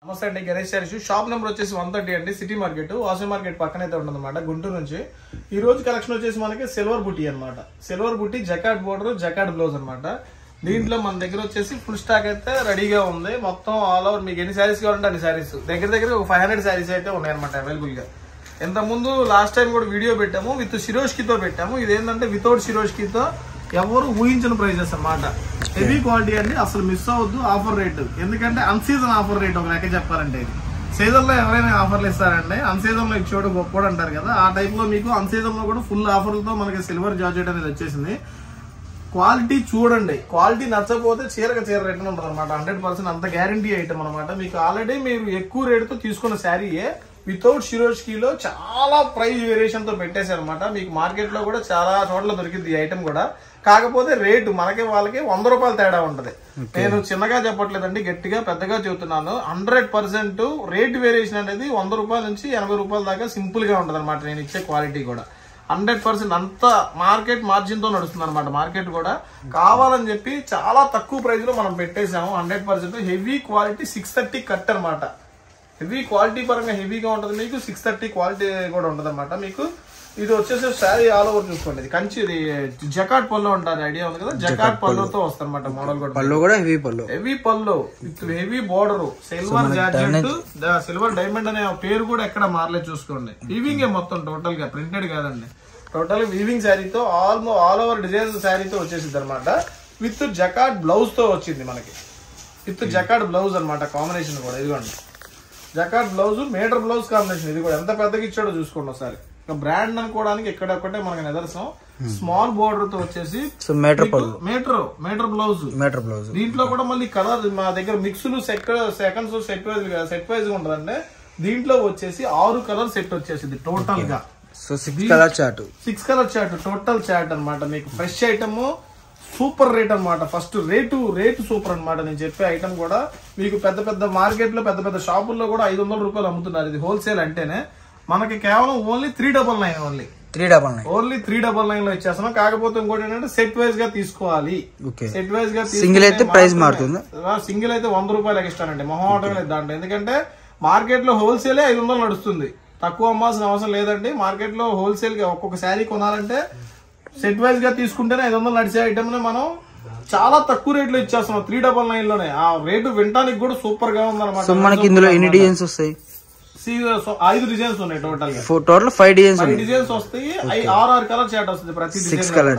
నమస్తే అండి, Ganesh saris shop number వచ్చేసి 130 అండి, సిటీ మార్కెట్ వాసవి మార్కెట్ పక్కన అయితే ఉంటుందన్నమాట గుంటూరు నుంచి. ఈ రోజు కలెక్షన్ వచ్చేసి మనకి సిల్వర్ బుటీ అనమాట. సిల్వర్ బుటీ జకాట్ బోర్డర్ జకాట్ బ్లౌజ్ అనమాట. దీంట్లో మన దగ్గర వచ్చేసి ఫుల్ స్టాక్ అయితే రెడీగా ఉంది. మొత్తం ఆల్ ఓవర్ మీకు ఎన్ని శారీస్ కావాలంటే అన్ని శారీస్ దగ్గర ఒక 500 శారీస్ అయితే ఉన్నాయన్నమాట అవైలబుల్ గా. ఇంత ముందు లాస్ట్ టైం కూడా వీడియో పెట్టాము, విత్ సిరోష్కితో పెట్టాము. ఇదేంటంటే వితౌట్ సిరోష్కితో ఎవరు ఊహించిన ప్రైజెస్ అన్నమాట. హెవీ క్వాలిటీ అండి, అసలు మిస్ అవ్వద్దు. ఆఫర్ రేటు ఎందుకంటే అన్సీజన్ ఆఫర్ రేట్ ఒక లెక్క చెప్పాలంటే ఇది. సీజన్ లో ఎవరైనా ఆఫర్లు ఇస్తారంటే అన్సీజన్ లో ఇచ్చేవాడు గొప్పడు అంటారు కదా, ఆ టైప్ లో మీకు అన్సీజన్ లో కూడా ఫుల్ ఆఫర్లతో మనకి సిల్వర్ జార్జెట్ అనేది వచ్చేసింది. క్వాలిటీ చూడండి, క్వాలిటీ నచ్చకపోతే చీరగా చీర రేట్ ఉంటుంది అనమాట. 100% అంత గ్యారంటీ ఐటమ్ అనమాట. మీకు ఆల్రెడీ మీరు ఎక్కువ రేటుతో తీసుకున్న శారీయే వితౌట్ షిరోష్కిలో చాలా ప్రైస్ వేరియేషన్ తో పెట్టేశారు అనమాట. మీకు మార్కెట్ లో కూడా చాలా చోట్ల దొరికింది ఈ ఐటమ్ కూడా. కాకపోతే రేటు మనకి వాళ్ళకి 100 రూపాయలు తేడా ఉంటది. నేను చిన్నగా చెప్పట్లేదండి, గట్టిగా పెద్దగా చెబుతున్నాను. 100% రేట్ వేరియేషన్ అనేది 100 రూపాయల నుంచి 80 రూపాయల దాకా సింపుల్ గా ఉంటది అనమాట. నేను ఇచ్చే క్వాలిటీ కూడా 100% అంత మార్కెట్ మార్జిన్ తో నడుస్తుంది అనమాట. మార్కెట్ కూడా కావాలని చెప్పి చాలా తక్కువ ప్రైస్ లో మనం పెట్టేసాము. 100% హెవీ క్వాలిటీ 630 కట్ అనమాట. హెవీ క్వాలిటీ పరంగా హెవీగా ఉంటుంది. మీకు 630 క్వాలిటీ కూడా ఉంటుంది అనమాట. మీకు ఇది వచ్చేసి శారీ ఆల్ ఓవర్ చూసుకోండి. ఇది కంచి, ఇది జకాట్ పళ్ళు ఉంటుంది, ఐడియా ఉంది కదా. జకాట్ పళ్ళుతో వస్తుంది అనమాట. మోడల్ కూడా పళ్ళు కూడా హెవీ పళ్ళు, హెవీ పళ్ళు with heavy border, silver georgette, silver diamond అనే పేరు కూడా ఎక్కడ మారలేదు చూసుకోండి. వీవింగ్ మొత్తం టోటల్ గా, ప్రింటెడ్ కాదండి, టోటల్ వీవింగ్ శారీతో ఆల్ ఓవర్ డిజైన్ శారీతో వచ్చేసింది అనమాట. విత్ జకాట్ బ్లౌజ్ తో వచ్చింది మనకి. విత్ జకాట్ బ్లౌజ్ అనమాట. కాంబినేషన్ కూడా ఇదిగోండి, jacquard blouse, metre blouse combination. ఇది కూడా ఎంత పెద్దగా ఇచ్చాడో చూసుకోండి ఒకసారి. బ్రాండ్ అనుకోవడానికి ఎక్కడొక్కటే మనకి నిదర్శనం. స్మాల్ బోర్డర్ తో వచ్చేసి మీటర్ బ్లౌజ్. దీంట్లో కూడా మళ్ళీ కలర్ మా దగ్గర మిక్స్లు సెకండ్స్ సెట్ వైజ్ ఉంటదండి. దీంట్లో వచ్చేసి 6 కలర్ సెట్ వచ్చేసింది టోటల్ గా. 6 కలర్ చార్ట్ టోటల్ చార్ట్ అనమాట. మీకు ఫ్రెష్ ఐటమ్, సూపర్ రేట్ అనమాట. ఫస్ట్ రేటు సూపర్ అనమాట. నేను చెప్పే ఐటమ్ కూడా మీకు పెద్ద మార్కెట్ లో పెద్ద షాపుల్లో కూడా 500 రూపాయలు అమ్ముతున్నారు. ఇది హోల్సేల్ అంటేనే. మనకి కేవలం ఓన్లీ 399 ఓన్లీ 399 లో ఇచ్చేస్తున్నాం. కాకపోతే ఇంకోటి ఏంటంటే సెట్ వైజ్ గా తీసుకోవాలి. సెట్ వైజ్ గా సింగిల్ అయితే ప్రైస్ మారుతుంది. సింగిల్ అయితే 100 రూపాయలు ఎక్స్ట్రా అండి, మొహమాటం లేదు దాంట్లో. ఎందుకంటే మార్కెట్ లో హోల్సేలే 500 నడుస్తుంది. తక్కువ అమ్మాల్సిన అవసరం లేదండి. మార్కెట్ లో హోల్సేల్ గా ఒక్కొక్క శారీ కొనాలంటే సెట్ వైజ్ గా తీసుకుంటేనే 500 నడిచే ఐటమ్ ని మనం చాలా తక్కువ రేట్ లో ఇచ్చేస్తున్నాం 399 లోనే. ఆ రేటు వినడానికి కూడా సూపర్ గా ఉందన్నమాట. మనకి ఇందులో ఎన్ని డిజైన్స్ వస్తాయి? 5 డిజైన్స్ ఉన్నాయి టోటల్ గా. టోటల్ 5 డిజైన్స్ వస్తాయి. 6 కలర్ చార్ట్ వస్తుంది ప్రతి డిజైన్. 6 కలర్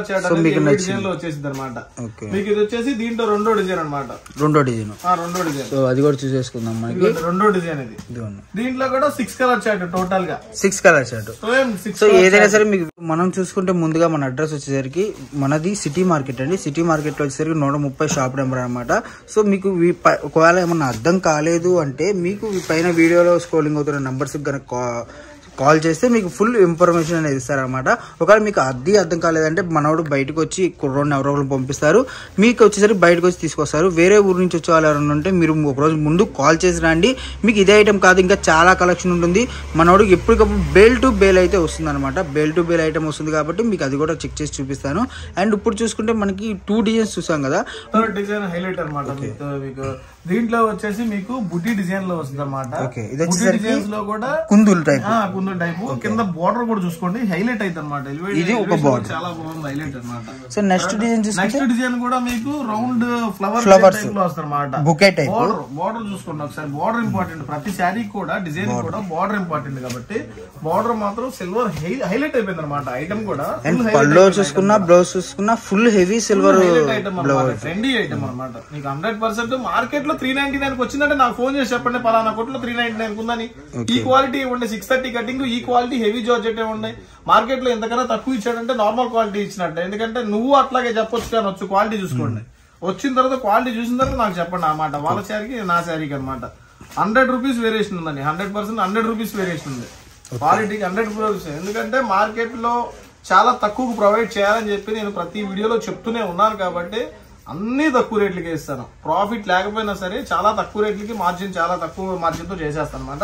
చార్ట్ డిజైన్ లో వచ్చేసింది అనమాట. మీకు ఇది వచ్చేసి దీంట్లో రెండో డిజైన్ అనమాట. రెండో డిజైన్ అది కూడా చూసేసుకుందాం. మనకి రెండో డిజైన్ ఇది. దీంట్లో కూడా 6 కలర్ చార్ట్ టోటల్ గా. 6 కలర్ చార్ట్. సో ఏదైనా సరే మీకు మనం చూసుకుంటే ముందుగా మన అడ్రస్ వచ్చేసరికి మనది సిటీ మార్కెట్ అండి. సిటీ మార్కెట్ లో వచ్చేసరికి 130 షాప్ నెంబర్ అనమాట. సో మీకు ఒకవేళ ఏమన్నా అర్థం కాలేదు అంటే మీకు పైన వీడియోలో స్క్రోలింగ్ అవుతున్న నంబర్స్ కనుక కాల్ చేస్తే మీకు ఫుల్ ఇన్ఫర్మేషన్ అనేది ఇస్తారనమాట. ఒకవేళ మీకు అర్థం కాలేదంటే మనోడు బయటకు వచ్చి కుర్రోడ్ని ఎవరో పంపిస్తారు. మీకు వచ్చేసరికి బయటకు వచ్చి తీసుకొస్తారు. వేరే ఊరు నుంచి వచ్చే వాళ్ళు ఎవరైనా ఉంటే మీరు ఒక రోజు ముందు కాల్ చేసి రండి. మీకు ఇదే ఐటమ్ కాదు, ఇంకా చాలా కలెక్షన్ ఉంటుంది. మనోడు ఎప్పటికప్పుడు బేల్ టు బేల్ అయితే వస్తుంది అనమాట. బేల్ టు బేల్ ఐటమ్ వస్తుంది కాబట్టి మీకు అది కూడా చెక్ చేసి చూపిస్తాను. అండ్ ఇప్పుడు చూసుకుంటే మనకి 2 డిజైన్స్ చూసాం కదా. డిజైన్ హైలైట్ అనమాట. మీకు దీంట్లో వచ్చేసి మీకు బుటీ డిజైన్ లో వస్తుంది అనమాట. డిజైన్స్ లో కూడా కుందులు టైప్ కింద బోర్డర్ కూడా చూసుకోండి, హైలైట్ అయితే అనమాట. ఇది ఒక బోర్డర్ చాలా బాగుంది, హైలైట్ అనమాట. సో నెక్స్ట్ డిజైన్ కూడా మీకు రౌండ్ ఫ్లవర్స్ టైప్ లో వస్తుంది అనమాట. బుకే టైప్ బోర్డర్ చూసుకోండి ఒకసారి. బోర్డర్ ఇంపార్టెంట్, ప్రతి శారీ కూడా డిజైన్ కూడా బోర్డర్ ఇంపార్టెంట్ కాబట్టి బోర్డర్ మాత్రం సిల్వర్ హైలైట్ అయిపోయింది అనమాట. ఐటమ్ కూడా పళ్ళు చూసుకున్నా, బ్లౌజ్ చూసుకున్నా ఫుల్ హెవీ సిల్వర్ ఐటమ్ అనమాట. ట్రెండీ ఐటమ్ అనమాట. మీకు 100% మార్కెట్ లో 399 వచ్చిందంటే నాకు ఫోన్ చేసి చెప్పండి, పలానా కొట్లో 399 ఉందని. ఈ క్వాలిటీ ఇవ్వండి, 630 కటింగ్, ఈ క్వాలిటీ హెవీ జార్జెట్ ఉన్నాయి. మార్కెట్ లో ఎంతకన్నా తక్కువ ఇచ్చాడంటే నార్మల్ క్వాలిటీ ఇచ్చినట్టు. ఎందుకంటే నువ్వు అట్లాగే చెప్పొచ్చు కానీ వచ్చి క్వాలిటీ చూసుకోండి. వచ్చిన తర్వాత క్వాలిటీ చూసిన తర్వాత నాకు చెప్పండి అన్నమాట. వాళ్ళ శారీకి నా శారీకి అనమాట 100 రూపీస్ వేరియేషన్ ఉందండి. 100% 100 రూపీస్ వేరియేషన్ ఉంది క్వాలిటీకి. 100 రూపీస్. ఎందుకంటే మార్కెట్ లో చాలా తక్కువ ప్రొవైడ్ చేయాలని చెప్పి నేను ప్రతి వీడియోలో చెప్తూనే ఉన్నాను కాబట్టి అన్ని తక్కువ రేట్లకి ఇస్తాను. ప్రాఫిట్ లేకపోయినా సరే చాలా తక్కువ రేట్లకి మార్జిన్, చాలా తక్కువ మార్జిన్ తో చేసేస్తాను అనమాట.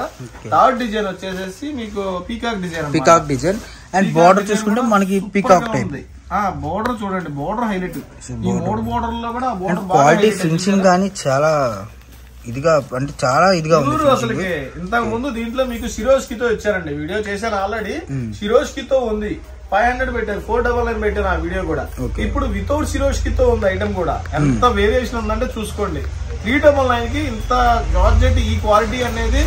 థర్డ్ డిజైన్ వచ్చేసి మీకు పీకాక్ డిజైన్. అండ్ బోర్డర్ చూసుకుంటే మనకి పీకాక్ టైప్. బోర్డర్ చూడండి, బోర్డర్ హైలైట్. ఈ 3 బోర్డర్ లో కూడా క్వాలిటీ ఫినిషింగ్ గానీ చాలా ఇదిగా అంటే చాలా ఇదిగా ఉంది అసలు. ఇంతకు ముందు దీంట్లో మీకు షిరోష్కితో ఇచ్చారండి, వీడియో చేశాను ఆల్రెడీ. షిరోష్కితో ఉంది 500 పెట్టారు, 499 పెట్టారు ఆ వీడియో కూడా. ఇప్పుడు వితౌట్ షిరోష్కితో ఉంది ఐటమ్ కూడా. ఎంత వేరియేషన్ ఉందంటే చూసుకోండి. 399 కి ఇంత జార్జెట్ ఈ క్వాలిటీ అనేది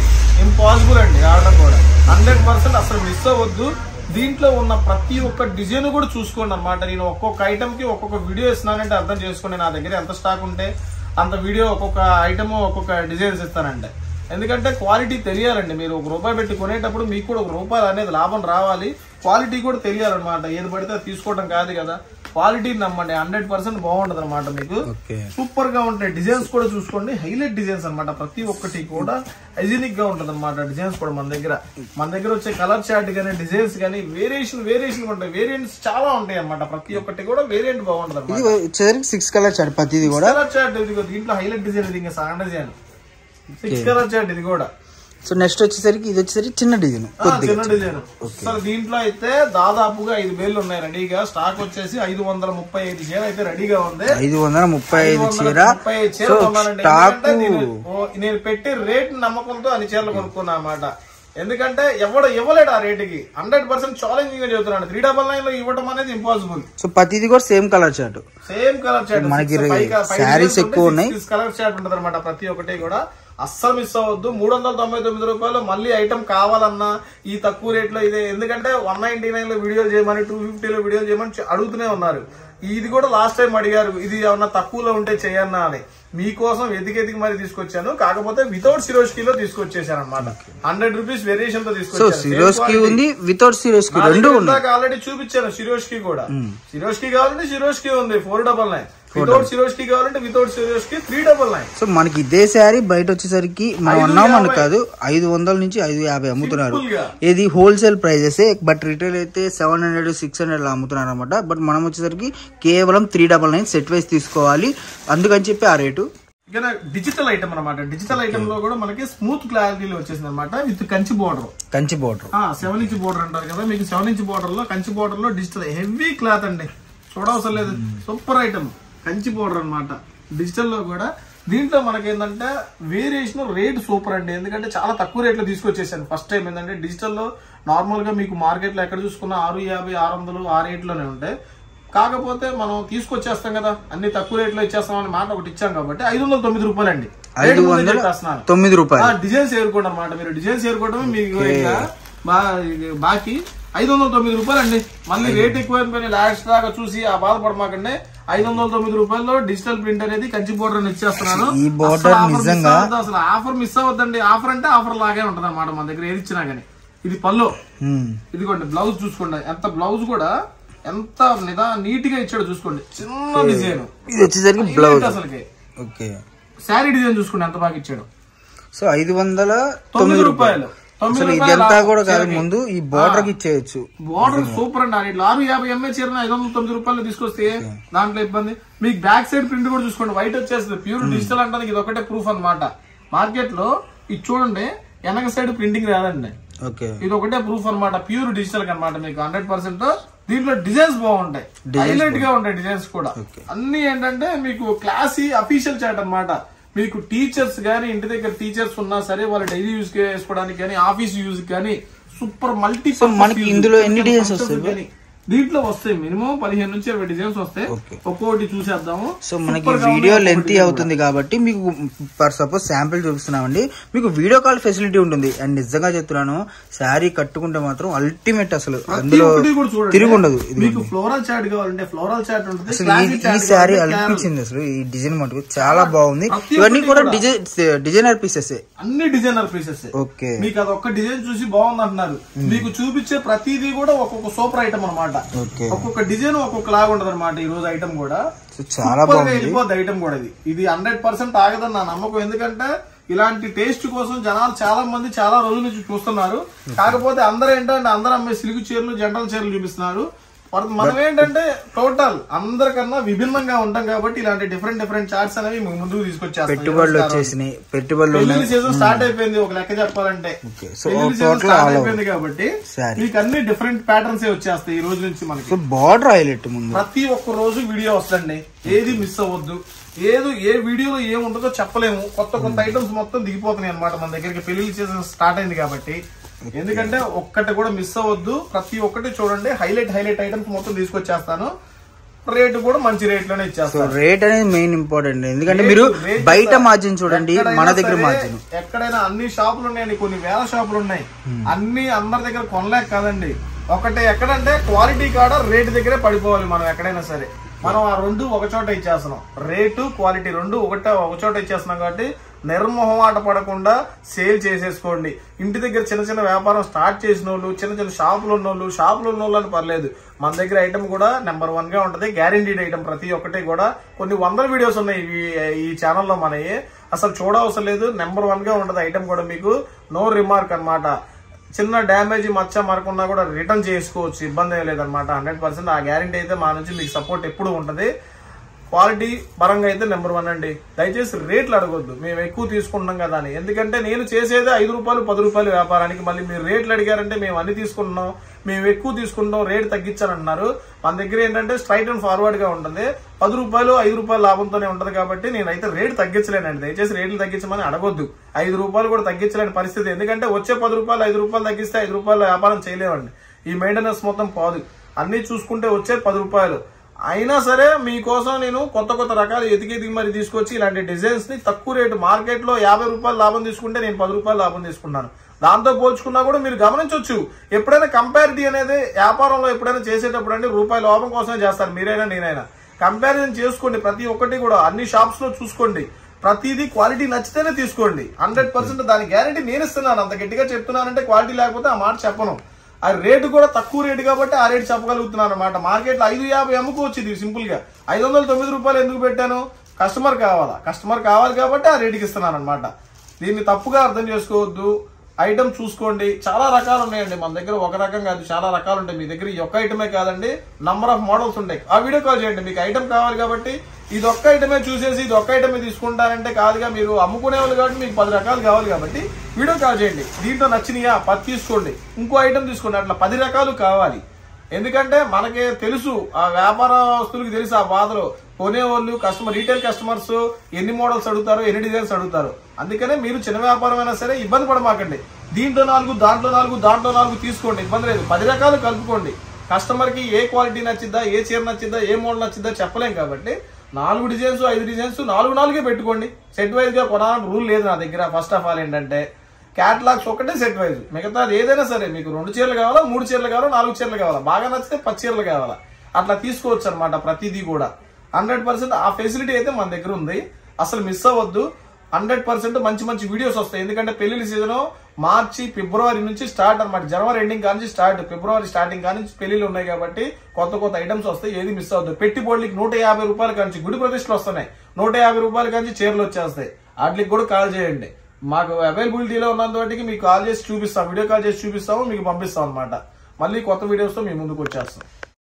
ఇంపాసిబుల్ అండి ఆడడం కూడా. 100% అసలు మిస్ అవ్వద్దు. దీంట్లో ఉన్న ప్రతి ఒక్క డిజైన్ కూడా చూసుకోండి అనమాట. నేను ఒక్కొక్క ఐటమ్ కి ఒక్కొక్క వీడియో ఇస్తున్నానంటే అర్థం చేసుకోండి. నా దగ్గర ఎంత స్టాక్ ఉంటే అంత వీడియో, ఒక్కొక్క ఐటమ్ ఒక్కొక్క డిజైన్స్ ఇస్తానంటే. ఎందుకంటే క్వాలిటీ తెలియాలండి. మీరు ₹1 పెట్టి కొనేటప్పుడు మీకు కూడా ₹1 అనేది లాభం రావాలి. క్వాలిటీ కూడా తెలియాలన్నమాట. ఏది పడితే తీసుకోవడం కాదు కదా, క్వాలిటీ నమ్మండి. 100% బాగుంటది అనమాట. మీకు సూపర్ గా ఉంటాయి. డిజైన్స్ కూడా చూసుకోండి, హైలైట్ డిజైన్స్ అనమాట. ప్రతి ఒక్కటి కూడా హైజీనిక్ గా ఉంటది అనమాట. డిజైన్స్ కూడా మన దగ్గర వచ్చే కలర్ చార్ట్ గానీ డిజైన్స్ గానీ వేరియేషన్ ఉంటాయి. వేరియంట్స్ చాలా ఉంటాయి అనమాట. ప్రతి ఒక్కటి కూడా వేరియంట్ బాగుంటది అనమాట. 6 కలర్ చార్ట్ ప్రతిది కూడా. కలర్ చార్ట్ ఇది దీంట్లో హైలైట్ డిజైన్, ఇది ఇంకా సాగ డిజైన్ 6 కలర్ చార్ట్ ఇది కూడా. సో నెక్స్ట్ వచ్చేసరికి ఇది వచ్చేసరికి చిన్న డిజైన్. సార్ దీంట్లో అయితే దాదాపుగా 5,000 ఉన్నాయి రెడీగా. స్టాక్ వచ్చేసి 535 చీర అయితే రెడీగా ఉంది. 535 చీర. నేను పెట్టే రేట్ నమ్మకంతో అన్ని చీరలు కొనుక్కున్నా అన్నమాట. ఎందుకంటే ఇవ్వలేడు ఆ రేటుకి. 100% ఛాలెంజింగ్ గా చెబుతున్నాడు. 399 లో ఇవ్వడం అనేది ఇంపాసిబుల్. సో ప్రతిది కూడా సేమ్ కలర్ చార్ట్. మనకి శారీస్ ఎక్కువ ఉన్నాయి. కలర్ చార్ట్ ఉంటది అనమాట ప్రతి ఒక్కటి కూడా. అస్సలు మిస్ అవ్వద్దు. ₹399 మళ్ళీ ఐటమ్ కావాలన్నా ఈ తక్కువ రేట్ లో ఇదే. ఎందుకంటే 199 లో వీడియోలు చేయమని, 250 లో వీడియోలు చేయమని అడుగుతూనే ఉన్నారు. ఇది కూడా లాస్ట్ టైం అడిగారు, ఇది ఏమన్నా తక్కువలో ఉంటే చేయన్నా అని. మీకోసం ఎదిగి మరి తీసుకొచ్చాను. కాకపోతే వితౌట్ సిరోష్కి లో తీసుకొచ్చేసాను అనమాట. ₹100 వేరియేషన్ తో తీసుకొచ్చాను. ఆల్రెడీ చూపించాను సిరోష్కి కూడా. సిరోష్కి కావాలంటే సిరోష్కి ఉంది 499. వితౌట్ సిరోష్కి కావాలంటే వితౌట్ సిరోష్కి 399. సో మనకి ఇదే శారీ బయట వచ్చేసరికి మనం అన్నామని కాదు 500 నుంచి 550 అమ్ముతున్నారు. ఇది హోల్సేల్ ప్రైజెస్. బట్ రిటైల్ అయితే 700, 600 అమ్ముతున్నారు అనమాట. బట్ మనం వచ్చేసరికి కేవలం 399 సెట్ వైజ్ తీసుకోవాలి. అందుకని చెప్పి ఆ రేటు. ఇక డిజిటల్ ఐటమ్ అనమాట. డిజిటల్ ఐటమ్ లో కూడా మనకి స్మూత్ క్లారిటీలో వచ్చేసింది అనమాట. With Kanchi border 7 inch border అంటారు కదా. మీకు 7 ఇంచ్ బోర్డర్ లో కంచి బోర్డర్ లో డిజిటల్ హెవీ క్లాత్ అండి. చూడవసరం లేదు. సూపర్ ఐటమ్ కంచి బోర్డర్ అనమాట. డిజిటల్ లో కూడా దీంట్లో మనకి ఏంటంటే వేరియేషన్ రేట్ సూపర్ అండి. ఎందుకంటే చాలా తక్కువ రేట్ లో తీసుకొచ్చేసాను ఫస్ట్ టైం. ఏంటంటే డిజిటల్ లో నార్మల్ గా మీకు మార్కెట్ లో ఎక్కడ చూసుకున్నా 650, 600 ఆ రేట్ లోనే ఉంటాయి. కాకపోతే మనం తీసుకొచ్చేస్తాం కదా, అన్ని తక్కువ రేట్ లో ఇచ్చేస్తాం అని మాట ఒకటి ఇచ్చాం కాబట్టి ₹509 అండి. ₹509 డిజైన్స్ ఏరుకోండి అనమాట. మీరు డిజైన్స్ ఏరుకోవడమే మీకు బాకీ. ₹509 అండి. మళ్ళీ రేట్ ఎక్కువైపోయిన లాస్ట్ దాకా చూసి ఆ బాధపడమాకండి. ₹509 డిజిటల్ ప్రింట్ అనేది కంచి బోర్డర్ అని ఇచ్చేస్తున్నాను. అసలు ఆఫర్ మిస్ అవ్వద్దండి. ఆఫర్ అంటే ఆఫర్ లాగే ఉంటది అనమాట మన దగ్గర ఏది ఇచ్చినా గానీ. ఇది పల్లో, ఇదిగోండి బ్లౌజ్ చూసుకోండి. ఎంత బ్లౌజ్ కూడా ఎంత నీట్ గా ఇచ్చాడు చూసుకోండి. చిన్న డిజైన్ ఇది వచ్చేసరికి బ్లౌజ్. అసలుకి శారీ డిజైన్ చూసుకోండి ఎంత బాగా ఇచ్చాడు. సో ₹509. అసలు ఇదంతా కూడా కాదు, ముందు ఈ బోర్డర్ ఇచ్చేయచ్చు. బోర్డర్ సూపర్ అండి. 650 ఎంఏ చీరని ₹509 తీసుకొస్తే దాంట్లో ఇబ్బంది. మీకు బ్యాక్ సైడ్ ప్రింట్ కూడా చూసుకోండి. వైట్ వచ్చేస్తుంది. ప్యూర్ డిజిటల్ అంటే ఇది ఒకటే ప్రూఫ్ అనమాట. మార్కెట్ లో ఇది చూడండి, వెనక సైడ్ ప్రింటింగ్ రాదండి. ఇది ఒకటే ప్రూఫ్ అనమాట. ప్యూర్ డిజిటల్ అనమాట. మీకు 100%. దీంట్లో డిజైన్స్ బాగుంటాయి, హైలైట్ గా ఉంటాయి డిజైన్స్ కూడా. అన్ని ఏంటంటే మీకు క్లాసీ అఫీషియల్ చాట్ అనమాట. మీకు టీచర్స్ గానీ, ఇంటి దగ్గర టీచర్స్ ఉన్నా సరే వాళ్ళ డైలీ యూజ్ చేసుకోవడానికి కానీ, ఆఫీస్ యూజ్ కానీ సూపర్ మల్టీ. మనకి ఇందులో ఎన్ని డిజైన్స్ వస్తాయి? దీంట్లో వస్తాయి మినిమం 15 నుంచి 20 డిజైన్స్ వస్తాయి. ఒక్కొక్కటి చూసేద్దాము. సో మనకి వీడియో లెంతీ అవుతుంది కాబట్టి మీకు ఫర్ సపోజ్ శాంపిల్ చూపిస్తున్నామండి. మీకు వీడియో కాల్ ఫెసిలిటీ ఉంటుంది. అండ్ నిజంగా చెప్తున్నాను, శారీ కట్టుకుంటే మాత్రం అల్టిమేట్. అసలు అందులో తిరిగి ఉండదు. మీకు ఫ్లోరల్ చాట్ కావాలంటే ఫ్లోరల్ చాట్ ఉంటుంది. అసలు ఈ శారీ అనిపించింది. అసలు ఈ డిజైన్ మటుకు చాలా బాగుంది. ఇవన్నీ కూడా డిజైనర్ పీసెస్, అన్ని డిజైనర్ పీసెస్. ఓకే, మీకు అదొక్క డిజైన్ చూసి బాగుంది అంటున్నారు. మీకు చూపించే ప్రతిదీ కూడా ఒక్కొక్క సూపర్ ఐటమ్ అనమాట. ఒక్కొక్క డిజైన్ ఒక్కొక్క లాగా ఉంటది అనమాట. ఈ రోజు ఐటమ్ కూడా చాలా బాగుంది. వెళ్ళిపోద్ది ఐటమ్ కూడా. ఇది 100% ఆగదని నా నమ్మకం. ఎందుకంటే ఇలాంటి టేస్ట్ కోసం జనాలు చాలా మంది చాలా రోజుల నుంచి చూస్తున్నారు. కాకపోతే అందరూ ఏంటంటే అందరూ అమ్మే సిల్క్ చీరలు, జనరల్ చీరలు చూపిస్తున్నారు. మనం ఏంటంటే టోటల్ అందరికన్నా విభిన్నంగా ఉంటాం కాబట్టి ఇలాంటి డిఫరెంట్ చార్ట్స్ అనేవి ముందుకు తీసుకొచ్చేస్తాం. పెట్టుబడులు వచ్చేసినాయి, పెట్టుబడులు సీజన్ స్టార్ట్ అయిపోయింది ఒక లెక్క చెప్పాలంటే. స్టార్ట్ అయిపోయింది కాబట్టి మీకు అన్ని డిఫరెంట్ ప్యాటర్న్స్ వచ్చేస్తాయి ఈ రోజు నుంచి మనకి. బార్డర్ హైలైట్ ముందు ప్రతి ఒక్క రోజు వీడియో వస్తుంది, ఏది మిస్ అవ్వద్దు. ఏ వీడియోలో ఏముంటుందో చెప్పలేము. కొత్త ఐటమ్స్ మొత్తం దిగిపోతున్నాయి అనమాట మన దగ్గరికి. పెళ్లి సీజన్ స్టార్ట్ అయింది కాబట్టి ఎందుకంటే ఒక్కటి కూడా మిస్ అవ్వద్దు. ప్రతి ఒక్కటి చూడండి, హైలైట్ ఐటమ్స్ మొత్తం తీసుకొచ్చేస్తాను. రేటు కూడా మంచి రేట్ లోనే ఇచ్చేస్తాను. రేట్ అనేది మెయిన్ ఇంపార్టెంట్, ఎందుకంటే మీరు బయట మార్జిన్ చూడండి, మన దగ్గర మార్జిన్ ఎక్కడైనా అన్ని షాపులు ఉన్నాయండి, కొన్ని వేల షాపులు ఉన్నాయి. అన్ని అందరి దగ్గర కొనలేక కాదండి. ఒకటే ఎక్కడంటే క్వాలిటీ కాడ రేటు దగ్గరే పడిపోవాలి మనం ఎక్కడైనా సరే. మనం ఆ రెండు ఒక చోట ఇచ్చేస్తున్నాం, రేటు క్వాలిటీ రెండు ఒక చోట ఇచ్చేస్తున్నాం కాబట్టి నిర్మోహమాట పడకుండా సేల్ చేసేసుకోండి. ఇంటి దగ్గర చిన్న వ్యాపారం స్టార్ట్ చేసిన వాళ్ళు, చిన్న షాపులు ఉన్న వాళ్ళు అని పర్లేదు, మన దగ్గర ఐటమ్ కూడా నెంబర్ 1 గా ఉంటది. గ్యారంటీడ్ ఐటమ్ ప్రతి ఒక్కటి కూడా. కొన్ని వందల వీడియోస్ ఉన్నాయి ఈ ఛానల్లో మనవి, అసలు చూడవసరం లేదు. నెంబర్ 1 గా ఉంటది ఐటమ్ కూడా. మీకు నో రిమార్క్ అన్నమాట. చిన్న డ్యామేజ్ మచ్చ మరకున్నా కూడా రిటర్న్ చేసుకోవచ్చు, ఇబ్బంది లేదనమాట. 100% ఆ గ్యారంటీ అయితే మా నుంచి మీకు సపోర్ట్ ఎప్పుడు ఉంటది. క్వాలిటీ పరంగా అయితే నెంబర్ 1 అండి. దయచేసి రేట్లు అడగొద్దు, మేము ఎక్కువ తీసుకుంటున్నాం కదా అని. ఎందుకంటే నేను చేసేదే 5 రూపాయలు 10 రూపాయలు వ్యాపారానికి. మళ్ళీ మీరు రేట్లు అడిగారంటే మేము అన్ని తీసుకుంటున్నాం, మేము ఎక్కువ తీసుకుంటాం, రేటు తగ్గించానంటున్నారు. మన దగ్గర ఏంటంటే స్ట్రైట్ అండ్ ఫార్వర్డ్ గా ఉంటుంది. 10 రూపాయలు 5 రూపాయలు లాభంతోనే ఉంటది కాబట్టి నేనైతే రేటు తగ్గించలేనండి. దయచేసి రేట్లు తగ్గించమని అడగొద్దు. 5 రూపాయలు కూడా తగ్గించలేని పరిస్థితి. ఎందుకంటే వచ్చే 10 రూపాయలు 5 రూపాయలు తగ్గిస్తే 5 రూపాయలు వ్యాపారం చేయలేమండి. ఈ మెయింటెనెన్స్ మొత్తం పోదు. అన్ని చూసుకుంటే వచ్చే 10 రూపాయలు అయినా సరే మీకోసం నేను కొత్త రకాలు ఎతికి మరి తీసుకొచ్చి ఇలాంటి డిజైన్స్ ని తక్కువ రేటు, మార్కెట్ లో 50 రూపాయలు లాభం తీసుకుంటే నేను 10 రూపాయలు లాభం తీసుకున్నాను. దాంతో పోల్చుకున్నా కూడా మీరు గమనించవచ్చు. ఎప్పుడైనా కంపారిటీ అనేది వ్యాపారంలో ఎప్పుడైనా చేసేటప్పుడు అంటే రూపాయి లాభం కోసమే చేస్తారు, మీరైనా నేనైనా. కంపారిజన్ చేసుకోండి ప్రతి ఒక్కటి కూడా, అన్ని షాప్స్ లో చూసుకోండి. ప్రతిదీ క్వాలిటీ నచ్చితేనే తీసుకోండి. 100% దాని గ్యారంటీ నేను ఇస్తున్నాను. అంత గట్టిగా చెప్తున్నానంటే క్వాలిటీ లేకపోతే ఆ మాట చెప్పను. ఆ రేటు కూడా తక్కువ రేటు కాబట్టి ఆ రేటు చెప్పగలుగుతున్నాను అనమాట. మార్కెట్ లో 550 అమ్ముకోవచ్చు సింపుల్ గా. 509 రూపాయలు ఎందుకు పెట్టాను? కస్టమర్ కావాలి కాబట్టి ఆ రేటుకి ఇస్తున్నాను అనమాట. దీన్ని తప్పుగా అర్థం చేసుకోవద్దు. ఐటమ్ చూసుకోండి, చాలా రకాలు ఉన్నాయండి మన దగ్గర. ఒక రకం కాదు, చాలా రకాలు ఉంటాయి. మీ దగ్గర ఈ ఒక్క ఐటమే కాదండి, నంబర్ ఆఫ్ మోడల్స్ ఉంటాయి. ఆ వీడియో కాల్ చేయండి. మీకు ఐటమ్ కావాలి కాబట్టి ఇది ఒక్క ఐటమే చూసేసి ఇది ఒక్క ఐటమే తీసుకుంటారంటే కాదుగా. మీరు అమ్ముకునే వాళ్ళు కాబట్టి మీకు 10 రకాలు కావాలి కాబట్టి వీడియో కాల్ చేయండి. దీంట్లో నచ్చినయా 10 తీసుకోండి, ఇంకో ఐటమ్ తీసుకోండి. అట్లా 10 రకాలు కావాలి. ఎందుకంటే మనకి తెలుసు, ఆ వ్యాపారస్తులకు తెలుసు ఆ బాధలు. కొనేవాళ్ళు రీటైల్ కస్టమర్స్ ఎన్ని మోడల్స్ అడుగుతారు, ఎన్ని డిజైన్స్ అడుగుతారు. అందుకనే మీరు చిన్న వ్యాపారం అయినా సరే ఇబ్బంది పడమాకండి. దీంట్లో 4 దాంట్లో 4 తీసుకోండి, ఇబ్బంది లేదు. 10 రకాలు కలుపుకోండి. కస్టమర్ కి ఏ క్వాలిటీ నచ్చిద్దా, ఏ చీర నచ్చిద్దా, ఏ మోడల్ నచ్చిద్దా చెప్పలేం కాబట్టి 4 డిజైన్స్ 5 డిజైన్స్ 4 పెట్టుకోండి. సెట్ వైజ్ గా కొనాలని రూల్ లేదు నా దగ్గర. ఫస్ట్ ఆఫ్ ఆల్ ఏంటంటే క్యాటలాగ్స్ ఒకటే సెట్ వైజ్, మిగతా ఏదైనా సరే మీకు 2 చీరలు కావాలా, 3 చీరలు కావాలా, 4 చీరలు కావాలా, బాగా నచ్చితే 10 చీరలు కావాలా, అట్లా తీసుకోవచ్చు అనమాట. ప్రతిదీ కూడా 100% ఆ ఫెసిలిటీ అయితే మన దగ్గర ఉంది. అసలు మిస్ అవ్వద్దు. 100% మంచి వీడియోస్ వస్తాయి. ఎందుకంటే పెళ్లి సీజన్ మార్చి ఫిబ్రవరి నుంచి స్టార్ట్ అనమాట. జనవరి ఎండింగ్ కానీ స్టార్ట్, ఫిబ్రవరి స్టార్టింగ్ కానీ పెళ్లిళ్ళు ఉన్నాయి కాబట్టి కొత్త ఐటమ్స్ వస్తాయి. ఏది మిస్ అవ్వద్దు. పెట్టుబడులకి 150 రూపాయలు కానీ గుడి ప్రతిష్టలు వస్తున్నాయి, 150 రూపాయలు కానీ చీరలు వచ్చేస్తాయి. వాటికి కూడా కాల్ చేయండి. మాకు అవైలబిలిటీలో ఉన్నంత వాటికి మీకు కాల్ చేసి చూపిస్తాం, వీడియో కాల్ చేసి చూపిస్తాము, మీకు పంపిస్తాం అనమాట. మళ్ళీ కొత్త వీడియోస్ తో మీ ముందుకు వచ్చేస్తాం.